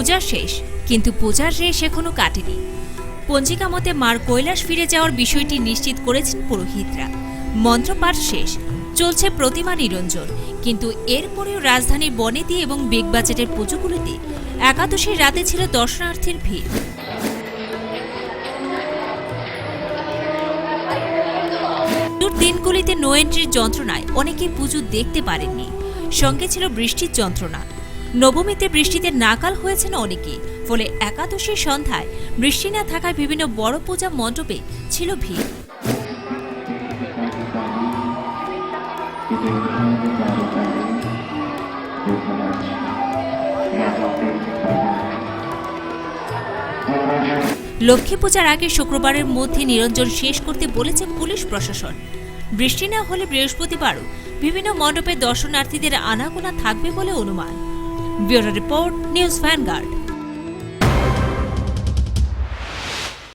পূজা শেষ, কিন্তু পূজার রেশ এখনো কাটেনি। পঞ্জিকা মতে মার কৈলাস ফিরে যাওয়ার বিষয়টি নিশ্চিত করেছেন পুরোহিতরা। মন্ত্রপাঠ শেষ, চলছে প্রতিমা নিরঞ্জন, কিন্তু এরপরেও রাজধানীর বনেদি এবং বিগ বাজেটের পুজোগুলিতে একাদশীর রাতে ছিল দর্শনার্থীর ভিড়। দিনগুলিতে নো এন্ট্রির যন্ত্রণায় অনেকেই পুজো দেখতে পারেননি। সঙ্গে ছিল বৃষ্টির যন্ত্রণা। নবমীতে বৃষ্টিতে নাকাল হয়েছেন অনেকেই, ফলে একাদশীর সন্ধ্যায় বৃষ্টি না থাকায় বিভিন্ন বড় পূজা মণ্ডপে ছিল ভিড়। লক্ষ্মী পূজার আগে শুক্রবারের মধ্যে নিরঞ্জন শেষ করতে বলেছে পুলিশ প্রশাসন। বৃষ্টি না হলে বৃহস্পতিবারও বিভিন্ন মণ্ডপে দর্শনার্থীদের আনাগোনা থাকবে বলে অনুমান। Bureau report, news vanguard.